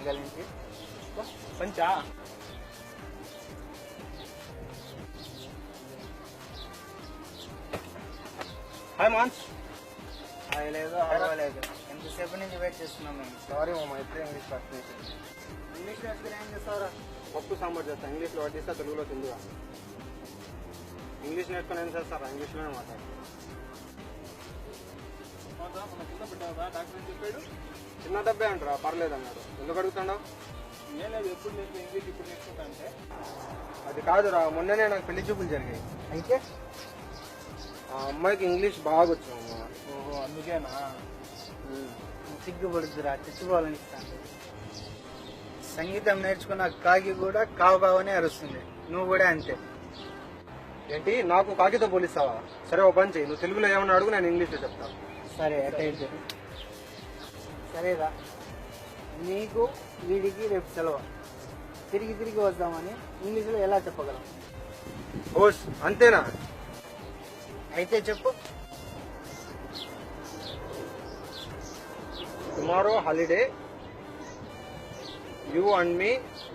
గలించి పంచా హాయ్ మాన్స్. లేదు అవ్వలేదు. ఎంతసేపు నుంచి వెయిట్ చేస్తున్నాం మేము. సారీ మా ఇప్పుడే ఇంగ్లీష్ ప్రాక్టీస్. ఇంగ్లీష్ నేర్చుకుని ఏం చేస్తారా? పప్పు సాంబార్ చేస్తా. ఇంగ్లీష్లో వడ్డిస్తా, తెలుగులో తిందుగా. ఇంగ్లీష్ నేర్చుకుని ఏం చేస్తారా? ఇంగ్లీష్లోనే మాట్లాడు. చిన్న డబ్బే అంటారా? పర్లేదు అన్నారు. ఎందుకు అడుగుతున్నావు? ఏం లేదు, ఎప్పుడు నేను ఇంగ్లీష్ ఇప్పుడు నేర్చుకుంటా అంటే. అది కాదురా, మొన్ననే నాకు పెళ్లి చూపులు జరిగాయి. అయితే ఆ అమ్మాయికి ఇంగ్లీష్ బాగా వచ్చిందమ్మా. ఓహో, అందుకేనా? సిగ్గుపడుద్దురా, తెచ్చుకోవాలనిస్తాను. సంగీతం నేర్చుకున్న కాకి కూడా కావు కావనే అరుస్తుంది. నువ్వు కూడా అంతే. ఏంటి నాకు కాకితో పోలిస్తావా? సరే ఓ పని చెయ్యి, నువ్వు తెలుగులో ఏమన్నా అడుగు, నేను ఇంగ్లీష్లో చెప్తాను. సరే అటైతే సరేరా. నీకు వీడికి రేపు సెలవు. తిరిగి తిరిగి వద్దామని ఇంగ్లీష్లో ఎలా చెప్పగలం? ఓస్ అంతేనా? అయితే చెప్పు. Tomorrow holiday, you and me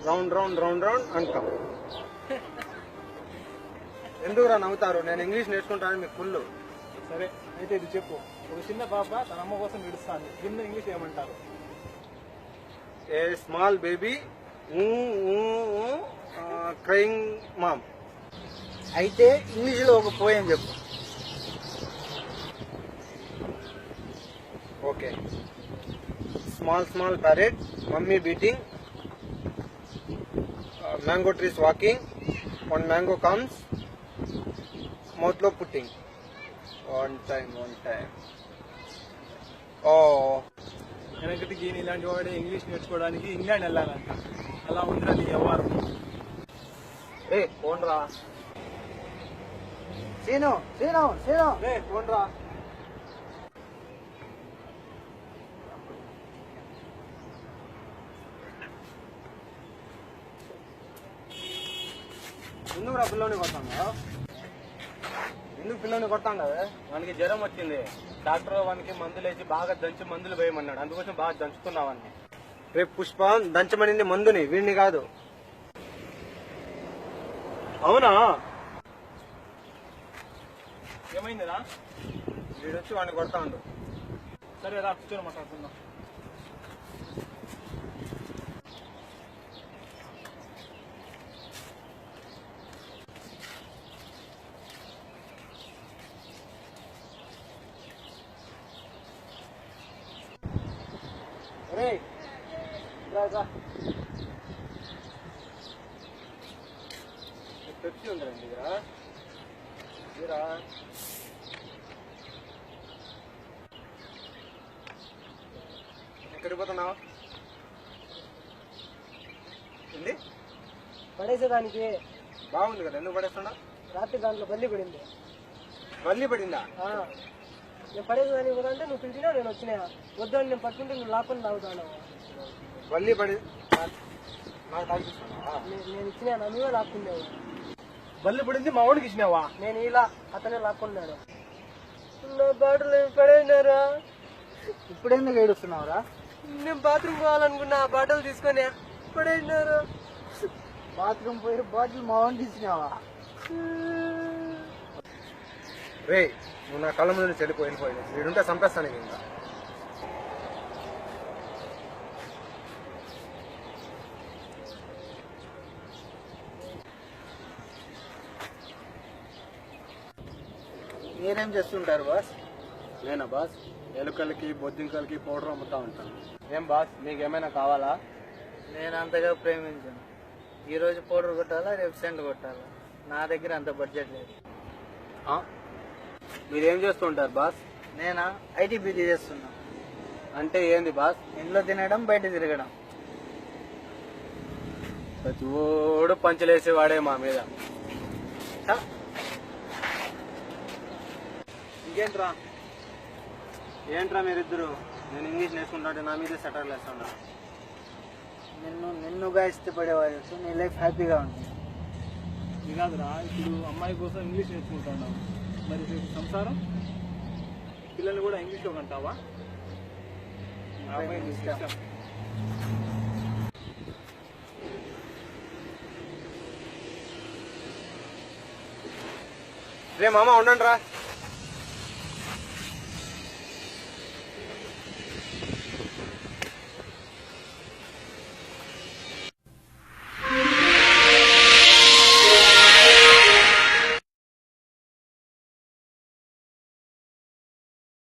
round round round round and come. ఎందుకురా నవ్వుతారు? నేను ఇంగ్లీష్ నేర్చుకుంటాను మీకు ఫుల్. సరే అయితే ఇది చెప్పు. ఒక చిన్న పాప తన అమ్మ కోసం ఏడుస్తాను. దీన్ని ఇంగ్లీష్ ఏమంటారు? A small baby crying mom. అయితే ఇంగ్లీష్లో ఒక పోయం చెప్పు. Okay. Small small parrot, mummy beating, mango trees walking, one mango comes, mouth లో పుట్టింగ్. One time. ఓ వెనకటికి ఈయన ఇలాంటి వాడే ఇంగ్లీష్ నేర్చుకోవడానికి ఇంగ్లాండ్ వెళ్ళాలంట. అలా ఉందిరా నీ వ్యవహారం. ఏ పోన్రా. సీను సీను సీను ఏ పోన్రా. ఎందుకు పిల్లని కొడతాండా? ఎందుకు పిల్లని కొడతాండవే? వానికి జ్వరం వచ్చింది. డాక్టర్ వానికి మందులు వేసి బాగా దంచి మందులు వేయమన్నాడు. అందుకోసం బాగా దంచుతున్నావని. రేపు పుష్ప దంచమనింది మందుని, వీడిని కాదు. అవునా? ఏమైందిరా? వీడొచ్చి వాడిని కొడతా ఉండు. సరే రా, కూర్చొని మాట్లాడుకుందాం. పెప్సీ ఉందండి దగ్గర. ఎక్కడికి పోతున్నావు? ఏంది? పడేసేదానికి బాగుంది కదా, ఎందుకు పడేస్తున్నా? రాత్రి దాంట్లో బల్లి పడింది. మళ్ళీ పడిందా? నేను పడేసేదానికి కూడా అంటే నువ్వు పిలిచినా నేను వచ్చినా. వద్దని నేను పట్టుకుంటే నువ్వు లాక్కొని తాగుతాను. మళ్ళీ పడి నాకు తాగిస్తున్నావా? నేను ఇచ్చినా, నువ్వే లాక్కున్నావు. బల్లి పడింది మా వాడికి ఇచ్చినావా? నేను ఇలా అతనే లాక్కున్నాడు. నా బాటలు పడైనారా? ఇప్పుడెందుకు ఏడుస్తున్నావురా? నేను బాత్రూమ్ పోవాలనుకున్నా, ఆ బాటలు తీసుకొని పడైనారు. బాత్రూమ్ పోయి బాటిల్ మా వాడికి ఇచ్చినావా? రే నువ్వు నా కళ్ళ ముందు వెళ్ళిపోయింది. వీడుంటే చంపేస్తాను ఇంకా. మీరేం చేస్తుంటారు బాస్? నేనా బాస్? ఎలుకలకి బొద్దింకలకి పౌడర్ అమ్ముతా ఉంటాను. ఏం బాస్, మీకు ఏమైనా కావాలా? నేను అంతగా ప్రేమించాను. ఈరోజు పౌడర్ కొట్టాలా, రేపు సెంట్ కొట్టాలా? నా దగ్గర అంత బడ్జెట్ లేదు. మీరేం చేస్తుంటారు బాస్? నేనా ఐటీ బిజీ చేస్తున్నా. అంటే ఏంది బాస్? ఇంట్లో తినడం, బయట తిరగడం. ప్రతి ఓడు పంచలేసి వాడే మా మీద. ఇంకేంట్రా? ఏంట్రా మీరిద్దరు? నేను ఇంగ్లీష్ నేర్చుకుంటాంటే నా మీదే సెటర్లు వేస్తున్నా. నిన్నుగా ఇష్టపడేవారు, నీ లైఫ్ హ్యాపీగా ఉంటుంది. ఇది కాదురా, ఇప్పుడు అమ్మాయి కోసం ఇంగ్లీష్ నేర్చుకుంటున్నావు. మరి రేపు సంసారం, పిల్లల్ని కూడా ఇంగ్లీష్లో కంటావా? ఇష్టం. రే మామ ఉండండి రా.